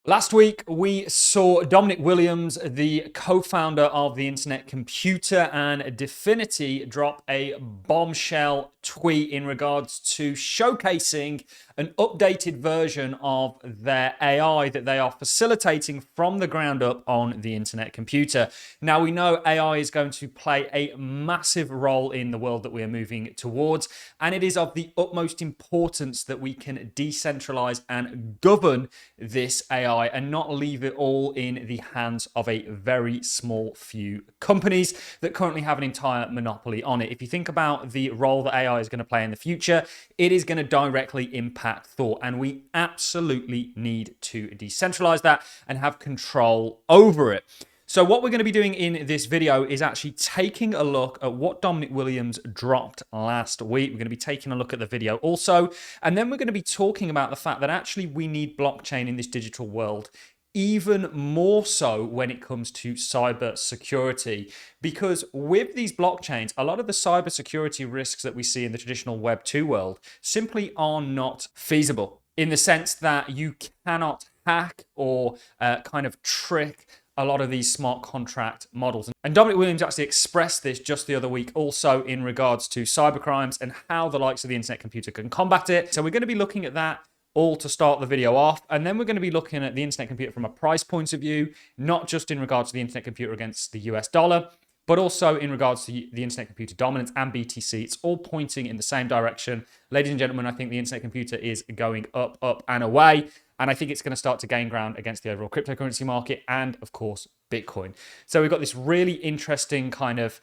Last week, we saw Dominic Williams, the co-founder of the Internet Computer, and Dfinity drop a bombshell tweet in regards to showcasing an updated version of their AI that they are facilitating from the ground up on the Internet Computer. Now, we know AI is going to play a massive role in the world that we are moving towards, and it is of the utmost importance that we can decentralize and govern this AI and not leave it all in the hands of a very small few companies that currently have an entire monopoly on it. If you think about the role that AI is going to play in the future, it is going to directly impact thought, and we absolutely need to decentralize that and have control over it. So what we're going to be doing in this video is actually taking a look at what Dominic Williams dropped last week. We're going to be taking a look at the video also, and then we're going to be talking about the fact that actually we need blockchain in this digital world, even more so when it comes to cyber security, because with these blockchains, a lot of the cyber security risks that we see in the traditional Web 2 world simply are not feasible, in the sense that you cannot hack or kind of trick a lot of these smart contract models. And Dominic Williams actually expressed this just the other week also in regards to cybercrimes and how the likes of the Internet Computer can combat it. So we're going to be looking at that all to start the video off. And then we're going to be looking at the Internet Computer from a price point of view, not just in regards to the Internet Computer against the US dollar, but also in regards to the Internet Computer dominance and BTC. It's all pointing in the same direction. Ladies and gentlemen, I think the Internet Computer is going up, up and away. And I think it's going to start to gain ground against the overall cryptocurrency market and, of course, Bitcoin. So we've got this really interesting kind of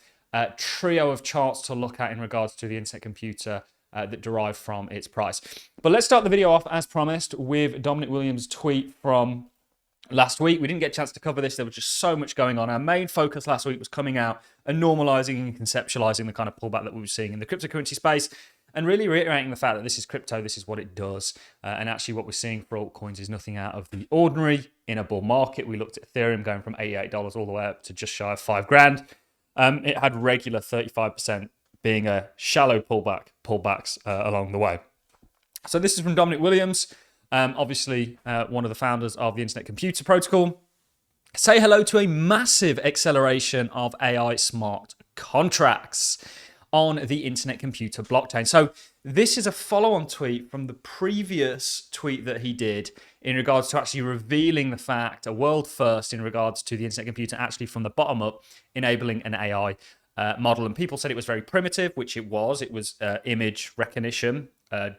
trio of charts to look at in regards to the Internet Computer that derive from its price. But let's start the video off, as promised, with Dominic Williams' tweet from last week. We didn't get a chance to cover this. There was just so much going on. Our main focus last week was coming out and normalizing and conceptualizing the kind of pullback that we were seeing in the cryptocurrency space, and really reiterating the fact that this is crypto, this is what it does. And actually what we're seeing for altcoins is nothing out of the ordinary in a bull market. We looked at Ethereum going from $88 all the way up to just shy of $5,000. It had regular 35% being a shallow pullbacks along the way. So this is from Dominic Williams, obviously one of the founders of the Internet Computer Protocol. Say hello to a massive acceleration of AI smart contracts on the Internet Computer blockchain. So this is a follow-on tweet from the previous tweet that he did in regards to actually revealing the fact, a world first in regards to the Internet Computer actually from the bottom up enabling an AI model. And people said it was very primitive, which it was. It was image recognition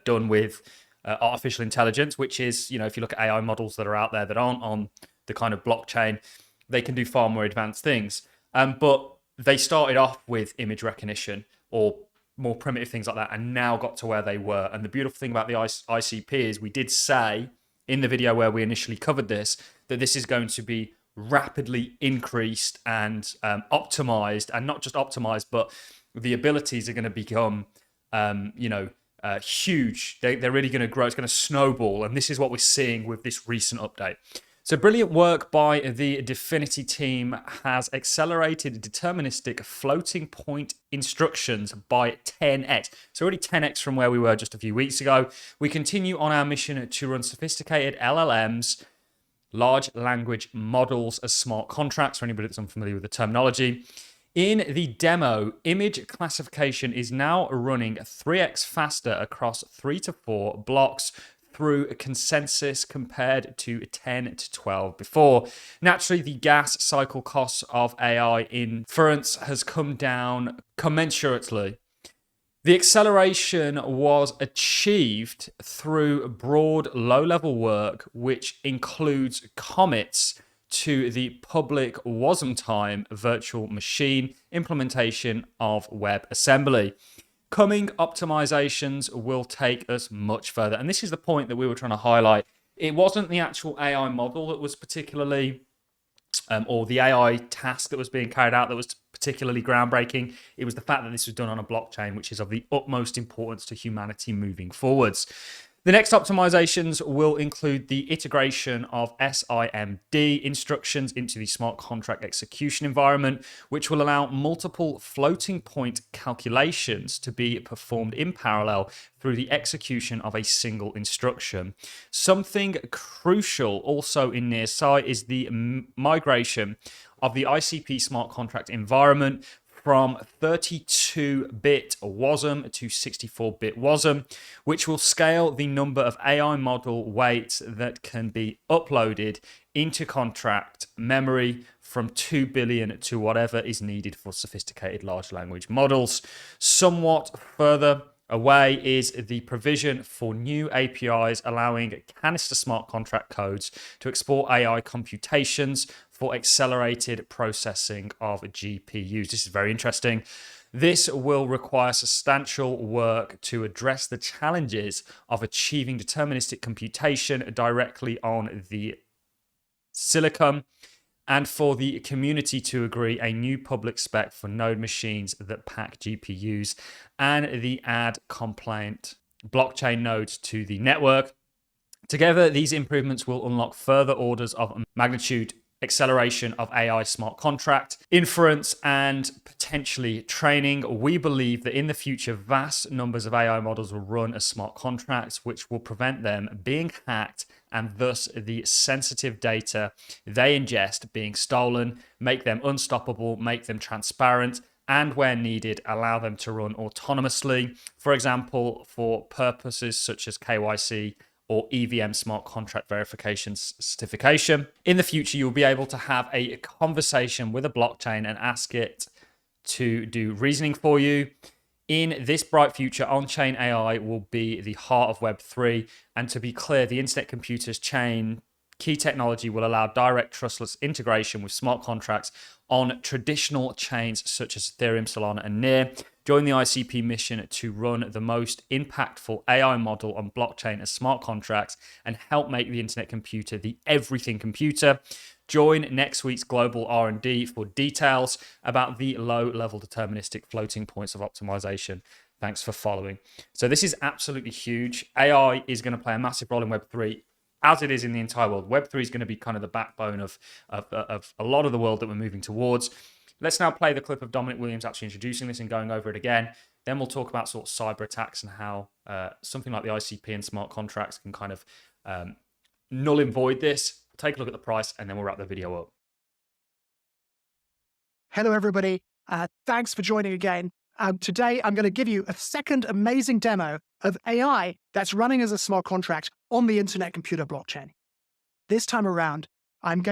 done with artificial intelligence, which is, you know, if you look at AI models that are out there that aren't on the kind of blockchain, they can do far more advanced things. But they started off with image recognition or more primitive things like that, and now got to where they were. And the beautiful thing about the ICP is we did say in the video where we initially covered this, that this is going to be rapidly increased and optimized, and not just optimized, but the abilities are going to become, huge. They're really going to grow. It's going to snowball. And this is what we're seeing with this recent update. So brilliant work by the Dfinity team has accelerated deterministic floating point instructions by 10x. So already 10x from where we were just a few weeks ago. We continue on our mission to run sophisticated LLMs, large language models, as smart contracts, for anybody that's unfamiliar with the terminology. In the demo, image classification is now running 3x faster across 3 to 4 blocks through a consensus compared to 10 to 12 before. Naturally, the gas cycle costs of AI inference has come down commensurately. The acceleration was achieved through broad low-level work, which includes commits to the public WASM-time virtual machine implementation of WebAssembly. Coming optimizations will take us much further. And this is the point that we were trying to highlight. It wasn't the actual AI model that was particularly, or the AI task that was being carried out that was particularly groundbreaking. It was the fact that this was done on a blockchain, which is of the utmost importance to humanity moving forwards. The next optimizations will include the integration of SIMD instructions into the smart contract execution environment, which will allow multiple floating point calculations to be performed in parallel through the execution of a single instruction. Something crucial also in near sight is the migration of the ICP smart contract environment from 32-bit WASM to 64-bit WASM, which will scale the number of AI model weights that can be uploaded into contract memory from 2 billion to whatever is needed for sophisticated large language models. Somewhat further away is the provision for new APIs allowing canister smart contract codes to export AI computations for accelerated processing of GPUs. This is very interesting. This will require substantial work to address the challenges of achieving deterministic computation directly on the silicon, and for the community to agree a new public spec for node machines that pack GPUs and the add compliant blockchain nodes to the network. Together, these improvements will unlock further orders of magnitude acceleration of AI smart contract inference and potentially training. We believe that in the future, vast numbers of AI models will run as smart contracts, which will prevent them being hacked and thus the sensitive data they ingest being stolen, make them unstoppable, make them transparent, and where needed, allow them to run autonomously. For example, for purposes such as KYC or EVM smart contract verification certification. In the future, you'll be able to have a conversation with a blockchain and ask it to do reasoning for you. In this bright future, on-chain AI will be the heart of Web3. And to be clear, the internet computer's chain key technology will allow direct trustless integration with smart contracts on traditional chains such as Ethereum, Solana, and Near. Join the ICP mission to run the most impactful AI model on blockchain as smart contracts and help make the internet computer the everything computer. Join next week's global R&D for details about the low-level deterministic floating points of optimization. Thanks for following. So this is absolutely huge. AI is going to play a massive role in Web3, as it is in the entire world. Web3 is going to be kind of the backbone of a lot of the world that we're moving towards. Let's now play the clip of Dominic Williams actually introducing this and going over it again. Then we'll talk about sort of cyber attacks and how something like the ICP and smart contracts can kind of null and void this. Take a look at the price and then we'll wrap the video up. Hello, everybody. Thanks for joining again. Today, I'm going to give you a second amazing demo of AI that's running as a smart contract on the internet computer blockchain. This time around, I'm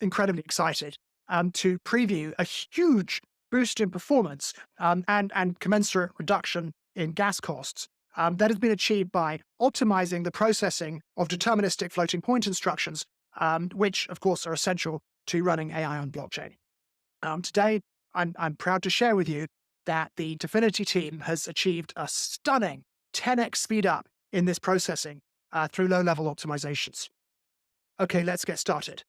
incredibly excited to preview a huge boost in performance and commensurate reduction in gas costs that has been achieved by optimizing the processing of deterministic floating point instructions, which, of course, are essential to running AI on blockchain. Today, I'm proud to share with you that the Dfinity team has achieved a stunning 10x speed up in this processing through low-level optimizations. Okay, let's get started.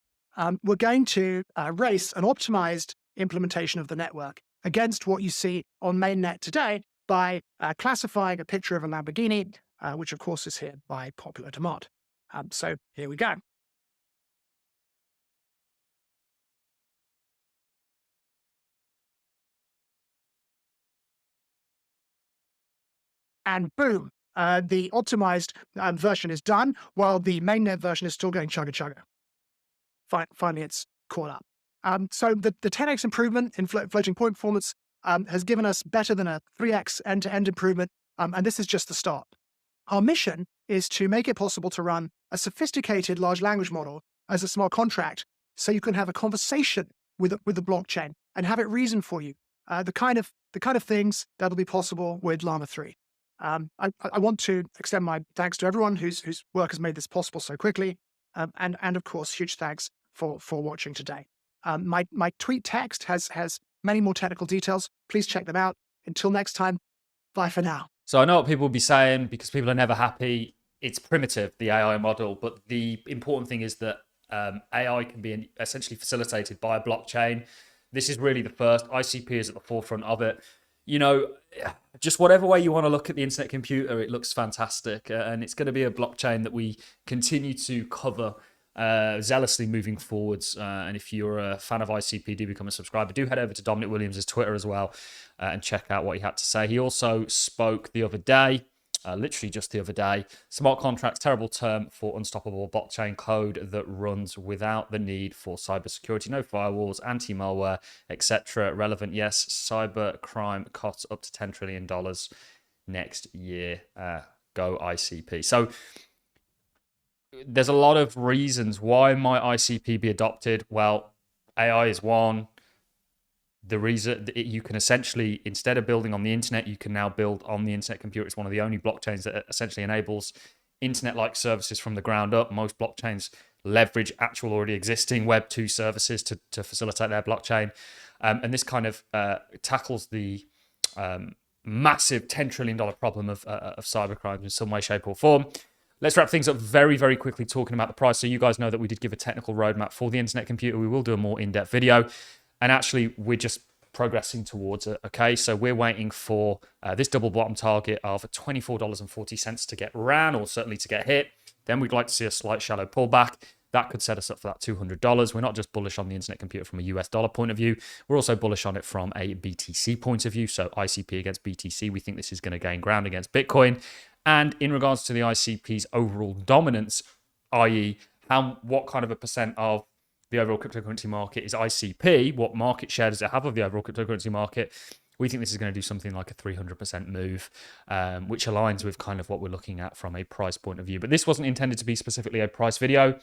We're going to race an optimized implementation of the network against what you see on mainnet today by classifying a picture of a Lamborghini, which of course is here by popular demand. So here we go. And boom, the optimized version is done, while the mainnet version is still going chugga chugga. Finally, it's caught up. So the 10x improvement in floating point performance has given us better than a 3x end-to-end improvement, and this is just the start. Our mission is to make it possible to run a sophisticated large language model as a smart contract, so you can have a conversation with the blockchain and have it reason for you. The kind of things that'll be possible with Llama 3. I want to extend my thanks to everyone whose work has made this possible so quickly, and of course, huge thanks for watching today. My tweet text has many more technical details. Please check them out. Until next time, bye for now. So I know what people will be saying, because people are never happy. It's primitive, the AI model, but the important thing is that AI can be essentially facilitated by a blockchain. This is really the first. ICP is at the forefront of it. you know, just whatever way you want to look at the internet computer, it looks fantastic. And it's going to be a blockchain that we continue to cover zealously moving forwards. And if you're a fan of ICP, do become a subscriber. Do head over to Dominic Williams' Twitter as well and check out what he had to say. He also spoke the other day. Literally just the other day, smart contracts, terrible term for unstoppable blockchain code that runs without the need for cybersecurity, no firewalls, anti-malware, etc. Relevant, yes. Cyber crime costs up to $10 trillion next year. Go ICP. So there's a lot of reasons why might ICP be adopted. Well, AI is one. The reason that you can essentially, instead of building on the internet, you can now build on the internet computer. It's one of the only blockchains that essentially enables internet-like services from the ground up. Most blockchains leverage actual already existing Web 2 services to facilitate their blockchain. And this kind of tackles the massive $10 trillion problem of cybercrime in some way, shape, or form. Let's wrap things up very, very quickly talking about the price. So you guys know that we did give a technical roadmap for the internet computer. We will do a more in-depth video. And actually, we're just progressing towards it, okay? So we're waiting for this double bottom target of $24.40 to get ran, or certainly to get hit. Then we'd like to see a slight shallow pullback. That could set us up for that $200. We're not just bullish on the internet computer from a US dollar point of view. We're also bullish on it from a BTC point of view. So ICP against BTC, we think this is going to gain ground against Bitcoin. And in regards to the ICP's overall dominance, i.e. what kind of a percent of the overall cryptocurrency market is ICP, what market share does it have of the overall cryptocurrency market? We think this is going to do something like a 300% move, which aligns with kind of what we're looking at from a price point of view. But this wasn't intended to be specifically a price video,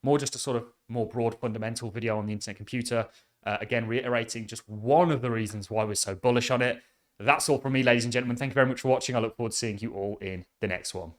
more just a sort of more broad fundamental video on the internet computer. Again, reiterating just one of the reasons why we're so bullish on it. That's all from me, ladies and gentlemen. Thank you very much for watching. I look forward to seeing you all in the next one.